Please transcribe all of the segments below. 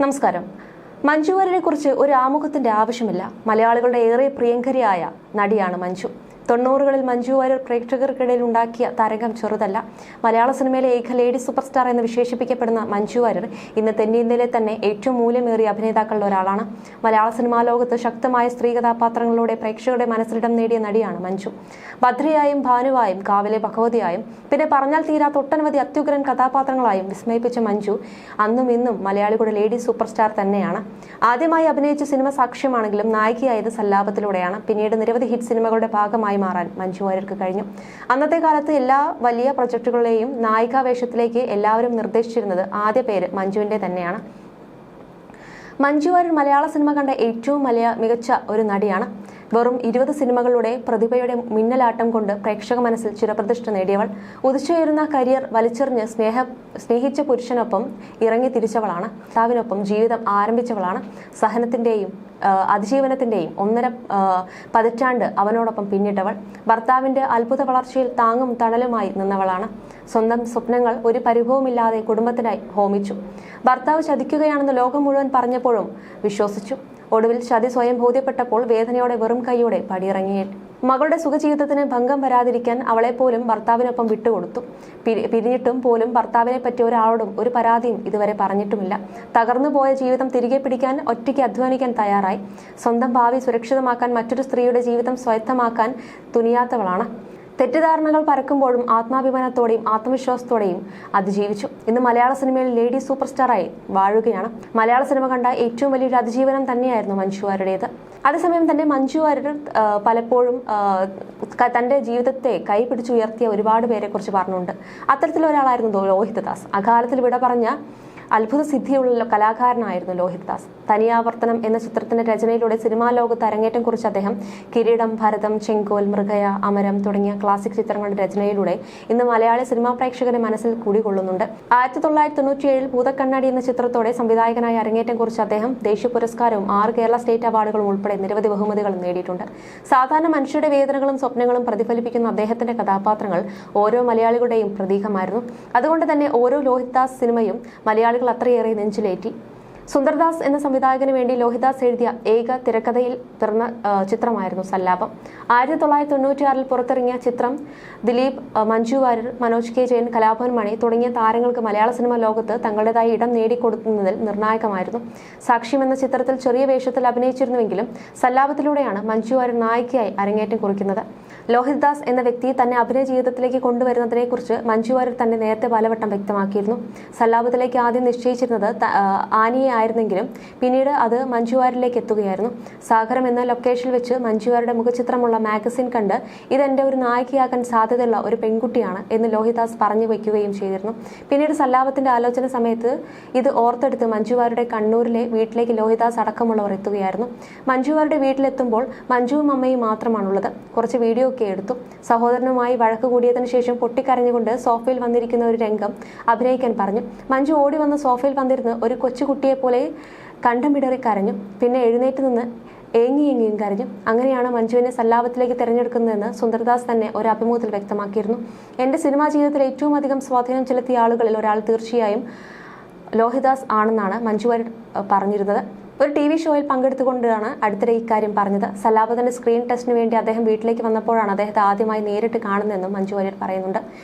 നമസ്കാരം. മഞ്ജു വാര്യരെ കുറിച്ച് ഒരു ആമുഖത്തിന്റെ ആവശ്യമില്ല. മലയാളികളുടെ ഏറെ പ്രിയങ്കരിയായ നടിയാണ് മഞ്ജു. 90കളിൽ മഞ്ജു വാര്യർ പ്രേക്ഷകർക്കിടയിൽ ഉണ്ടാക്കിയ തരംഗം ചെറുതല്ല. മലയാള സിനിമയിലെ ഏക ലേഡി സൂപ്പർ സ്റ്റാർ എന്ന് വിശേഷിപ്പിക്കപ്പെടുന്ന മഞ്ജു വാര്യർ ഇന്ന് തെന്നിന്ത്യയിലെ തന്നെ ഏറ്റവും മൂല്യമേറിയ അഭിനേതാക്കളിൽ ഒരാളാണ്. മലയാള സിനിമാ ലോകത്ത് ശക്തമായ സ്ത്രീ കഥാപാത്രങ്ങളിലൂടെ പ്രേക്ഷകരുടെ മനസ്സിലിടം നേടിയ നടിയാണ് മഞ്ജു. ഭദ്രയായും ഭാനുവായും കാവിലെ ഭഗവതിയായും പിന്നെ പറഞ്ഞാൽ തീരാത്ത ഒട്ടനവധി അത്യുഗ്രൻ കഥാപാത്രങ്ങളായും വിസ്മയിപ്പിച്ച മഞ്ജു അന്നും ഇന്നും മലയാളികളുടെ ലേഡി സൂപ്പർ സ്റ്റാർ തന്നെയാണ്. ആദ്യമായി അഭിനയിച്ച സിനിമ സാക്ഷ്യമാണെങ്കിലും നായികയായത് സല്ലാപത്തിലൂടെയാണ്. പിന്നീട് നിരവധി ഹിറ്റ് സിനിമകളുടെ ഭാഗമായി മാറാൻ മഞ്ജു വാര്യർക്ക് കഴിഞ്ഞു. അന്നത്തെ കാലത്ത് എല്ലാ വലിയ പ്രൊജക്ടുകളെയും നായികാവേഷത്തിലേക്ക് എല്ലാവരും നിർദ്ദേശിച്ചിരുന്നത് ആദ്യ പേര് മഞ്ജുവിന്റെ തന്നെയാണ്. മഞ്ജു വാര്യർ മലയാള സിനിമ കണ്ട ഏറ്റവും മികച്ച ഒരു നടിയാണ്. വെറും 20 സിനിമകളുടെ പ്രതിഭയുടെ മിന്നലാട്ടം കൊണ്ട് പ്രേക്ഷക മനസ്സിൽ ചിരപ്രതിഷ്ഠ നേടിയവൾ. ഉദിച്ചുയരുന്ന കരിയർ വലിച്ചെറിഞ്ഞ് സ്നേഹിച്ച പുരുഷനൊപ്പം ഇറങ്ങി തിരിച്ചവളാണ്. ഭർത്താവിനൊപ്പം ജീവിതം ആരംഭിച്ചവളാണ്. സഹനത്തിന്റെയും അതിജീവനത്തിന്റെയും 1.5 പതിറ്റാണ്ട് അവനോടൊപ്പം പിന്നിട്ടവൾ. ഭർത്താവിന്റെ അത്ഭുത വളർച്ചയിൽ താങ്ങും തണലുമായി നിന്നവളാണ്. സ്വന്തം സ്വപ്നങ്ങൾ ഒരു പരിഭവമില്ലാതെ കുടുംബത്തിനായി ഹോമിച്ചു. ഭർത്താവ് ചതിക്കുകയാണെന്ന് ലോകം മുഴുവൻ പറഞ്ഞപ്പോഴും വിശ്വസിച്ചു. ഒടുവിൽ ചതി സ്വയം ബോധ്യപ്പെട്ടപ്പോൾ വേദനയോടെ വെറും കൈയോടെ പടിയിറങ്ങി. മകളുടെ സുഖജീവിതത്തിന് ഭംഗം വരാതിരിക്കാൻ അവളെ പോലും ഭർത്താവിനൊപ്പം വിട്ടുകൊടുത്തു. പിരിഞ്ഞിട്ടും പോലും ഭർത്താവിനെ പറ്റി ഒരാളോടും ഒരു പരാതിയും ഇതുവരെ പറഞ്ഞിട്ടുമില്ല. തകർന്നു പോയ ജീവിതം തിരികെ പിടിക്കാൻ ഒറ്റയ്ക്ക് അധ്വാനിക്കാൻ തയ്യാറായി. സ്വന്തം ഭാവി സുരക്ഷിതമാക്കാൻ മറ്റൊരു സ്ത്രീയുടെ ജീവിതം സ്വായത്തമാക്കാൻ തുനിയാത്തവളാണ്. തെറ്റിദ്ധാരണകൾ പരക്കുമ്പോഴും ആത്മാഭിമാനത്തോടെയും ആത്മവിശ്വാസത്തോടെയും അതിജീവിച്ചു. ഇന്ന് മലയാള സിനിമയിൽ ലേഡി സൂപ്പർ സ്റ്റാറായി വാഴുകയാണ്. മലയാള സിനിമ കണ്ട ഏറ്റവും വലിയൊരു അതിജീവനം തന്നെയായിരുന്നു മഞ്ജു വാര്യരുടേത്. അതേസമയം തന്നെ മഞ്ജു വാര്യർ പലപ്പോഴും തന്റെ ജീവിതത്തെ കൈപിടിച്ചുയർത്തിയ ഒരുപാട് പേരെ കുറിച്ച് പറഞ്ഞുണ്ട്. അത്തരത്തിലൊരാളായിരുന്നു ലോഹിത് ദാസ്. അകാലത്തിൽ വിട പറഞ്ഞ അത്ഭുത സിദ്ധിയുള്ള കലാകാരനായിരുന്നു ലോഹിത് ദാസ്. തനിയാവർത്തനം എന്ന ചിത്രത്തിന്റെ രചനയിലൂടെ സിനിമാ ലോകത്ത് അരങ്ങേറ്റം കുറിച്ച അദ്ദേഹം കിരീടം, ഭരതം, ചെങ്കോൽ, മൃഗയ, അമരം തുടങ്ങിയ ക്ലാസിക് ചിത്രങ്ങളുടെ രചനയിലൂടെ ഇന്ന് മലയാളി സിനിമാ പ്രേക്ഷകരെ മനസ്സിൽ കൂടികൊള്ളുന്നുണ്ട്. 1997 ഭൂതക്കണ്ണാടി എന്ന ചിത്രത്തോടെ സംവിധായകനായി അരങ്ങേറ്റം കുറിച്ച അദ്ദേഹം ദേശീയ പുരസ്കാരവും 6 കേരള സ്റ്റേറ്റ് അവാർഡുകളും ഉൾപ്പെടെ നിരവധി ബഹുമതികളും നേടിയിട്ടുണ്ട്. സാധാരണ മനുഷ്യരുടെ വേദനകളും സ്വപ്നങ്ങളും പ്രതിഫലിപ്പിക്കുന്ന അദ്ദേഹത്തിന്റെ കഥാപാത്രങ്ങൾ ഓരോ മലയാളികളുടെയും പ്രതീകമായിരുന്നു. അതുകൊണ്ട് തന്നെ ഓരോ ലോഹിത് ദാസ് സിനിമയും മലയാളികൾ അത്രയേറെ നെഞ്ചിലേറ്റി. സുന്ദർദാസ് എന്ന സംവിധായകന് വേണ്ടി ലോഹിദാസ് എഴുതിയ ഏക തിരക്കഥയിൽ പിറന്ന ചിത്രമായിരുന്നു സല്ലാപം. 1996 പുറത്തിറങ്ങിയ ചിത്രം ദിലീപ്, മഞ്ജു വാര്യർ, മനോജ് കെ ജയൻ, കലാഭവൻ മണി തുടങ്ങിയ താരങ്ങൾക്ക് മലയാള സിനിമാ ലോകത്ത് തങ്ങളുടേതായ ഇടം നേടിക്കൊടുക്കുന്നതിൽ നിർണായകമായിരുന്നു. സാക്ഷ്യം എന്ന ചിത്രത്തിൽ ചെറിയ വേഷത്തിൽ അഭിനയിച്ചിരുന്നുവെങ്കിലും സല്ലാപത്തിലൂടെയാണ് മഞ്ജു വാര്യർ നായികയായി അരങ്ങേറ്റം കുറിക്കുന്നത്. ലോഹിത് ദാസ് എന്ന വ്യക്തി തന്നെ അഭിനയ ജീവിതത്തിലേക്ക് കൊണ്ടുവരുന്നതിനെക്കുറിച്ച് മഞ്ജു വാര്യർ തന്നെ നേരത്തെ പലവട്ടം വ്യക്തമാക്കിയിരുന്നു. സല്ലാപത്തിലേക്ക് ആദ്യം നിശ്ചയിച്ചിരുന്നത് ആനിയെ ആയിരുന്നെങ്കിലും പിന്നീട് അത് മഞ്ജു വാര്യരിലേക്ക് എത്തുകയായിരുന്നു. സാഗരം എന്ന ലൊക്കേഷനിൽ വെച്ച് മഞ്ജു വാര്യരുടെ മുഖചിത്രമുള്ള മാഗസിൻ കണ്ട് ഇതെന്റെ ഒരു നായികയാകാൻ സാധ്യതയുള്ള ഒരു പെൺകുട്ടിയാണ് എന്ന് ലോഹിത് ദാസ് പറഞ്ഞു വയ്ക്കുകയും ചെയ്തിരുന്നു. പിന്നീട് സല്ലാപത്തിന്റെ ആലോചന സമയത്ത് ഇത് ഓർത്തെടുത്ത് മഞ്ജു വാര്യരുടെ കണ്ണൂരിലെ വീട്ടിലേക്ക് ലോഹിത് ദാസ് അടക്കമുള്ളവർ എത്തുകയായിരുന്നു. മഞ്ജു വാര്യരുടെ വീട്ടിലെത്തുമ്പോൾ മഞ്ജുവും അമ്മയും മാത്രമാണുള്ളത്. കുറച്ച് വീഡിയോ ഒക്കെ എടുത്തു. സഹോദരനുമായി വഴക്ക് കൂടിയതിനു ശേഷം പൊട്ടിക്കരഞ്ഞുകൊണ്ട് സോഫയിൽ വന്നിരിക്കുന്ന ഒരു രംഗം അഭിനയിക്കാൻ പറഞ്ഞു. മഞ്ജു ഓടി വന്ന് സോഫയിൽ വന്നിരുന്ന് ഒരു കൊച്ചുകുട്ടിയെ പോലെ കണ്ടമിടറി കരഞ്ഞു. പിന്നെ എഴുന്നേറ്റ് നിന്ന് ഏങ്ങിയും കരഞ്ഞു. അങ്ങനെയാണ് മഞ്ജുവിനെ സല്ലാപത്തിലേക്ക് തിരഞ്ഞെടുക്കുന്നതെന്ന് സുന്ദർദാസ് തന്നെ ഒരു അഭിമുഖത്തിൽ വ്യക്തമാക്കിയിരുന്നു. എന്റെ സിനിമാ ജീവിതത്തിൽ ഏറ്റവും അധികം സ്വാധീനം ചെലുത്തിയ ആളുകളിൽ ഒരാൾ തീർച്ചയായും ലോഹിത് ദാസ് ആണെന്നാണ് മഞ്ജു വാര്യർ പറഞ്ഞിരുന്നത്. ഒരു TV ഷോയിൽ പങ്കെടുത്തുകൊണ്ടാണ് അടുത്തിടെ ഇക്കാര്യം പറഞ്ഞത്. സല്ലാപത്തിന്റെ സ്ക്രീൻ ടെസ്റ്റിന് വേണ്ടി അദ്ദേഹം വീട്ടിലേക്ക് വന്നപ്പോഴാണ് അദ്ദേഹത്തെ ആദ്യമായി നേരിട്ട് കാണുന്നതെന്നും മഞ്ജു വാര്യർ പറയുന്നുണ്ട്.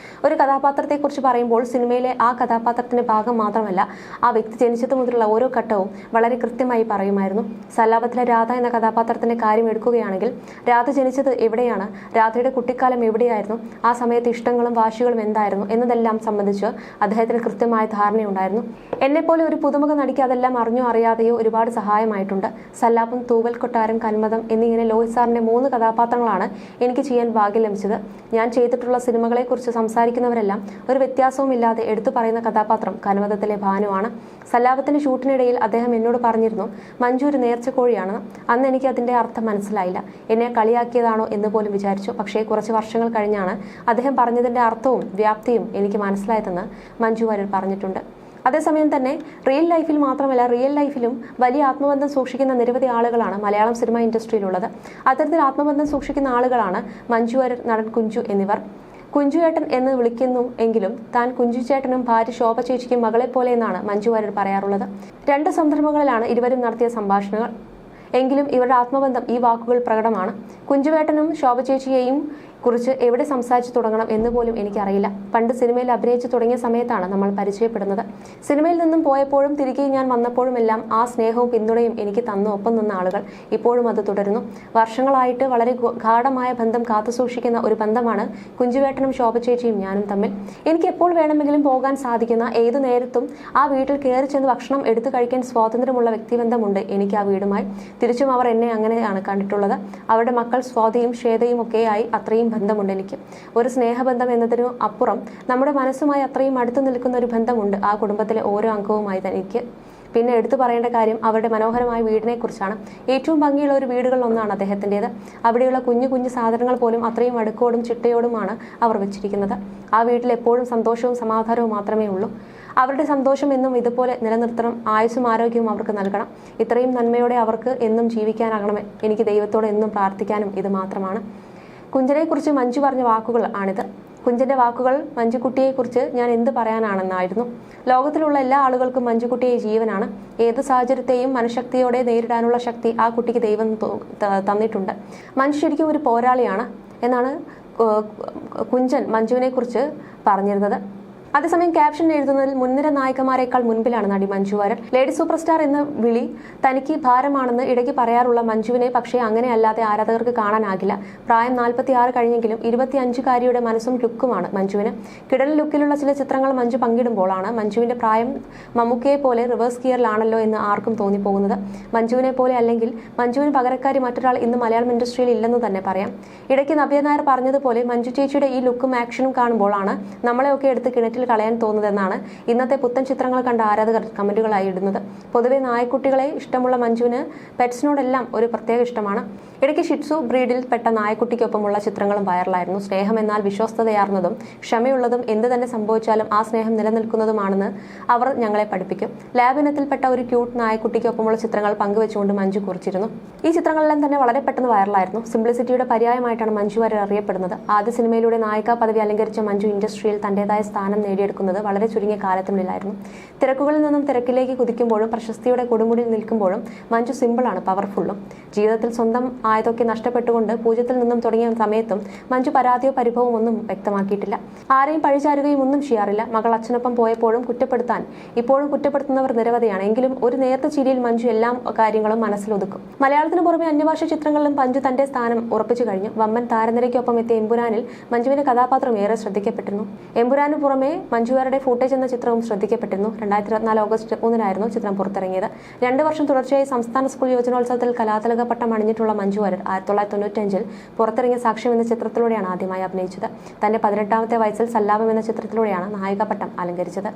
ഒരു കഥാപാത്രത്തെക്കുറിച്ച് പറയുമ്പോൾ സിനിമയിലെ ആ കഥാപാത്രത്തിന്റെ ഭാഗം മാത്രമല്ല, ആ വ്യക്തി ജനിച്ചത് മുതലുള്ള ഓരോ ഘട്ടവും വളരെ കൃത്യമായി പറയുമായിരുന്നു. സല്ലാപത്തിലെ രാധ എന്ന കഥാപാത്രത്തിന്റെ കാര്യം എടുക്കുകയാണെങ്കിൽ രാധ ജനിച്ചത് എവിടെയാണ്, രാധയുടെ കുട്ടിക്കാലം എവിടെയായിരുന്നു, ആ സമയത്ത് ഇഷ്ടങ്ങളും വാശികളും എന്തായിരുന്നു എന്നതെല്ലാം സംബന്ധിച്ച് അദ്ദേഹത്തിന് കൃത്യമായ ധാരണയുണ്ടായിരുന്നു. എന്നെപ്പോലെ ഒരു പുതുമുഖ നടിക്ക് അതെല്ലാം അറിഞ്ഞോ അറിയാതെയോ ഒരുപാട് സഹായമായിട്ടുണ്ട്. സല്ലാപം, തൂവൽ കൊട്ടാരം, കന്മദം എന്നിങ്ങനെ ലോഹിത് സാറിന്റെ 3 കഥാപാത്രങ്ങളാണ് എനിക്ക് ചെയ്യാൻ ഭാഗ്യം ലഭിച്ചത്. ഞാൻ ചെയ്തിട്ടുള്ള സിനിമകളെ കുറിച്ച് സംസാരിക്കുന്നവരെല്ലാം ഒരു വ്യത്യാസവും ഇല്ലാതെ എടുത്തു പറയുന്ന കഥാപാത്രം കന്മദത്തിലെ ഭാനുവാണ്. സല്ലാപത്തിന്റെ ഷൂട്ടിനിടയിൽ അദ്ദേഹം എന്നോട് പറഞ്ഞിരുന്നു, മഞ്ജു ഒരു നേർച്ചക്കോഴിയാണ്. അന്ന് എനിക്ക് അതിന്റെ അർത്ഥം മനസ്സിലായില്ല. എന്നെ കളിയാക്കിയതാണോ എന്ന് പോലും വിചാരിച്ചു. പക്ഷേ കുറച്ച് വർഷങ്ങൾ കഴിഞ്ഞാണ് അദ്ദേഹം പറഞ്ഞതിന്റെ അർത്ഥവും വ്യാപ്തിയും എനിക്ക് മനസ്സിലായതെന്ന് മഞ്ജു വാര്യർ പറഞ്ഞിട്ടുണ്ട്. അതേസമയം തന്നെ റിയൽ ലൈഫിൽ മാത്രമല്ല, റിയൽ ലൈഫിലും വലിയ ആത്മബന്ധം സൂക്ഷിക്കുന്ന നിരവധി ആളുകളാണ് മലയാളം സിനിമ ഇൻഡസ്ട്രിയിലുള്ളത്. അത്തരത്തിൽ ആത്മബന്ധം സൂക്ഷിക്കുന്ന ആളുകളാണ് മഞ്ജു വാര്യർ, നടൻ കുഞ്ചു എന്നിവർ. കുഞ്ചുചേട്ടൻ എന്ന് വിളിക്കുന്നു എങ്കിലും താൻ കുഞ്ചുചേട്ടനും ഭാര്യ ശോഭ ചേച്ചിക്കും മകളെ പോലെ എന്നാണ് മഞ്ജു വാര്യർ പറയാറുള്ളത്. 2 സന്ദർഭങ്ങളിലാണ് ഇരുവരും നടത്തിയ സംഭാഷണങ്ങൾ. എങ്കിലും ഇവരുടെ ആത്മബന്ധം ഈ വാക്കുകൾ പ്രകടമാണ്. കുഞ്ചുവേട്ടനും ശോഭ ചേച്ചിയെയും കുറിച്ച് എവിടെ സംസാരിച്ചു തുടങ്ങണം എന്ന് പോലും എനിക്കറിയില്ല. പണ്ട് സിനിമയിൽ അഭിനയിച്ചു തുടങ്ങിയ സമയത്താണ് നമ്മൾ പരിചയപ്പെടുന്നത്. സിനിമയിൽ നിന്നും പോയപ്പോഴും തിരികെ ഞാൻ വന്നപ്പോഴുമെല്ലാം ആ സ്നേഹവും പിന്തുണയും എനിക്ക് തന്നു ഒപ്പം നിന്ന ആളുകൾ ഇപ്പോഴും അത് തുടരുന്നു. വർഷങ്ങളായിട്ട് വളരെ ഗാഢമായ ബന്ധം കാത്തുസൂക്ഷിക്കുന്ന ഒരു ബന്ധമാണ് കുഞ്ചുവേട്ടനും ശോഭ ചേച്ചിയും ഞാനും തമ്മിൽ. എനിക്ക് എപ്പോൾ വേണമെങ്കിലും പോകാൻ സാധിക്കുന്ന ഏതു നേരത്തും ആ വീട്ടിൽ കയറി ചെന്ന് ഭക്ഷണം എടുത്തു കഴിക്കാൻ സ്വാതന്ത്ര്യമുള്ള വ്യക്തിബന്ധമുണ്ട് എനിക്ക് ആ വീടുമായി. തിരിച്ചും അവർ എന്നെ അങ്ങനെയാണ് കണ്ടിട്ടുള്ളത്. അവരുടെ മക്കൾ സ്വാതിയും ശ്വേതയും ഒക്കെയായി അത്രയും ബന്ധമുണ്ട് എനിക്ക്. ഒരു സ്നേഹബന്ധം എന്നതിനു അപ്പുറം നമ്മുടെ മനസ്സുമായി അത്രയും അടുത്തു നിൽക്കുന്ന ഒരു ബന്ധമുണ്ട് ആ കുടുംബത്തിലെ ഓരോ അംഗവുമായി എനിക്ക്. പിന്നെ എടുത്തു പറയേണ്ട കാര്യം അവരുടെ മനോഹരമായ വീടിനെ കുറിച്ചാണ്. ഏറ്റവും ഭംഗിയുള്ള ഒരു വീടുകളിൽ ഒന്നാണ് അദ്ദേഹത്തിൻ്റെത്. അവിടെയുള്ള കുഞ്ഞു കുഞ്ഞു സാധനങ്ങൾ പോലും അത്രയും അടുക്കോടും ചിട്ടയോടുമാണ് അവർ വെച്ചിരിക്കുന്നത്. ആ വീട്ടിൽ എപ്പോഴും സന്തോഷവും സമാധാനവും മാത്രമേ ഉള്ളൂ. അവരുടെ സന്തോഷം എന്നും ഇതുപോലെ നിലനിർത്തണം. ആയുസ്സും ആരോഗ്യവും അവർക്ക് നൽകണം. ഇത്രയും നന്മയോടെ അവർക്ക് എന്നും ജീവിക്കാനാകണം. എനിക്ക് ദൈവത്തോട് എന്നും പ്രാർത്ഥിക്കാനും ഇത് മാത്രമാണ്. കുഞ്ചനെക്കുറിച്ച് മഞ്ജു പറഞ്ഞ വാക്കുകൾ ആണിത്. കുഞ്ചന്റെ വാക്കുകൾ മഞ്ജുക്കുട്ടിയെക്കുറിച്ച് ഞാൻ എന്ത് പറയാനാണെന്നായിരുന്നു. ലോകത്തിലുള്ള എല്ലാ ആളുകൾക്കും മഞ്ജുക്കുട്ടിയെ ജീവനാണ്. ഏത് സാഹചര്യത്തെയും മനഃശക്തിയോടെ നേരിടാനുള്ള ശക്തി ആ കുട്ടിക്ക് ദൈവം തന്നിട്ടുണ്ട്. മഞ്ജു ശരിക്കും ഒരു പോരാളിയാണ് എന്നാണ് കുഞ്ചൻ മഞ്ജുവിനെക്കുറിച്ച് പറഞ്ഞിരുന്നത്. അതേസമയം ക്യാപ്ഷൻ എഴുതുന്നതിൽ മുൻനിര നായികമാരെക്കാൾ മുൻപിലാണ് നടി Manju Warrier. Lady super star എന്ന വിളി തനിക്ക് ഭാരമാണെന്ന് ഇടയ്ക്ക് പറയാറുള്ള മഞ്ജുവിനെ പക്ഷേ അങ്ങനെയല്ലാതെ ആരാധകർക്ക് കാണാനാകില്ല. പ്രായം 46 കഴിഞ്ഞെങ്കിലും 25-കാരിയുടെ മനസ്സും ലുക്കുമാണ് മഞ്ജുവിന്. കിടൽ ലുക്കിലുള്ള ചില ചിത്രങ്ങൾ മഞ്ജു പങ്കിടുമ്പോഴാണ് മഞ്ജുവിന്റെ പ്രായം മമ്മൂക്കയെ പോലെ റിവേഴ്സ് ഗിയറിലാണല്ലോ എന്ന് ആർക്കും തോന്നിപ്പോകുന്നത്. മഞ്ജുവിനെ പോലെ അല്ലെങ്കിൽ മഞ്ജുവിന് പകരക്കാരി മറ്റൊരാൾ ഇന്ന് മലയാളം ഇൻഡസ്ട്രിയിൽ ഇല്ലെന്ന് തന്നെ പറയാം. ഇടയ്ക്ക് നവ്യ നായർ പറഞ്ഞതുപോലെ മഞ്ജു ചേച്ചിയുടെ ഈ ലുക്കും ആക്ഷനും കാണുമ്പോഴാണ് നമ്മളെയൊക്കെ എടുത്ത് കിണറ്റിൽ കളയാൻ തോന്നുന്നതെന്നാണ് ഇന്നത്തെ പുത്തൻ ചിത്രങ്ങൾ കണ്ട ആരാധകർ കമന്റുകളായി ഇടുന്നത്. പൊതുവെ നായക്കുട്ടികളെ ഇഷ്ടമുള്ള മഞ്ജുവിന് പെറ്റ്സിനോടെല്ലാം ഒരു പ്രത്യേക ഇഷ്ടമാണ്. ഇടയ്ക്ക് ഷിറ്റ്സു ബ്രീഡിൽ പെട്ട നായക്കുട്ടിക്കൊപ്പമുള്ള ചിത്രങ്ങളും വൈറലായിരുന്നു. സ്നേഹം എന്നാൽ വിശ്വസ്തതയാർന്നതും ക്ഷമയുള്ളതും എന്ത് തന്നെ സംഭവിച്ചാലും ആ സ്നേഹം നിലനിൽക്കുന്നതുമാണെന്ന് അവർ ഞങ്ങളെ പഠിപ്പിക്കും. ലാബ് ഇനത്തിൽപ്പെട്ട ഒരു ക്യൂട്ട് നായക്കുട്ടിക്കൊപ്പമുള്ള ചിത്രങ്ങൾ പങ്കുവെച്ചുകൊണ്ട് മഞ്ജു കുറിച്ചിരുന്നു. ഈ ചിത്രങ്ങളെല്ലാം തന്നെ വളരെ പെട്ടെന്ന് വൈറലായിരുന്നു. സിംപ്ലിസിറ്റിയുടെ പര്യായമായിട്ടാണ് മഞ്ജു വാര്യർ അറിയപ്പെടുന്നത്. ആദ്യ സിനിമയിലൂടെ നായിക പദവി അലങ്കരിച്ച മഞ്ജു ഇൻഡസ്ട്രിയിൽ തന്റേതായ സ്ഥാനം നേടിയെടുക്കുന്നത് വളരെ ചുരുങ്ങിയ കാലത്തിനുള്ളിലായിരുന്നു. തിരക്കുകളിൽ നിന്നും തിരക്കിലേക്ക് കുതിക്കുമ്പോഴും പ്രശസ്തിയുടെ കൊടുമുടിയിൽ നിൽക്കുമ്പോഴും മഞ്ജു സിമ്പിളാണ്, പവർഫുള്ളും. ജീവിതത്തിൽ സ്വന്തം ആയതൊക്കെ നഷ്ടപ്പെട്ടുകൊണ്ട് പൂജ്യത്തിൽ നിന്നും തുടങ്ങിയ സമയത്തും മഞ്ജു പരാതിയോ പരിഭവവും ഒന്നും വ്യക്തമാക്കിയിട്ടില്ല. ആരെയും പഴിചാരുകയും ഒന്നും ചെയ്യാറില്ല. മകൾ അച്ഛനൊപ്പം പോയപ്പോഴും ഇപ്പോഴും കുറ്റപ്പെടുത്തുന്നവർ നിരവധിയാണ്. എങ്കിലും ഒരു നേർത്ത ചിരിയിൽ മഞ്ജു എല്ലാ കാര്യങ്ങളും മനസ്സിലൊതുക്കും. മലയാളത്തിന് പുറമെ അന്യഭാഷ ചിത്രങ്ങളിലും മഞ്ജു തന്റെ സ്ഥാനം ഉറപ്പിച്ചു കഴിഞ്ഞു. വമ്പൻ താരനിരയ്ക്കൊപ്പം എത്തിയ എമ്പുരാനിൽ മഞ്ജുവിന്റെ കഥാപാത്രം ഏറെ ശ്രദ്ധിക്കപ്പെട്ടിരുന്നു. എമ്പുരാന് പുറമെ മഞ്ജുവാരുടെ ഫൂട്ടേജ് എന്ന ചിത്രവും ശ്രദ്ധിക്കപ്പെട്ടിരുന്നു. 2024 ഓഗസ്റ്റ് 3 ചിത്രം പുറത്തിറങ്ങിയത്. 2 വർഷം തുടർച്ചയായി സംസ്ഥാന സ്കൂൾ യുവജനോത്സവത്തിൽ കലാതിലക പട്ടം അണിഞ്ഞിട്ടുള്ള മഞ്ജു വാര്യർ 1995 പുറത്തിറങ്ങിയ സാക്ഷ്യം എന്ന ചിത്രത്തിലൂടെയാണ് ആദ്യമായി അഭിനയിച്ചത്. തന്റെ 18ാമത്തെ വയസ്സിൽ സല്ലാപം എന്ന ചിത്രത്തിലൂടെയാണ് നായികാപട്ടം അലങ്കരിച്ചത്.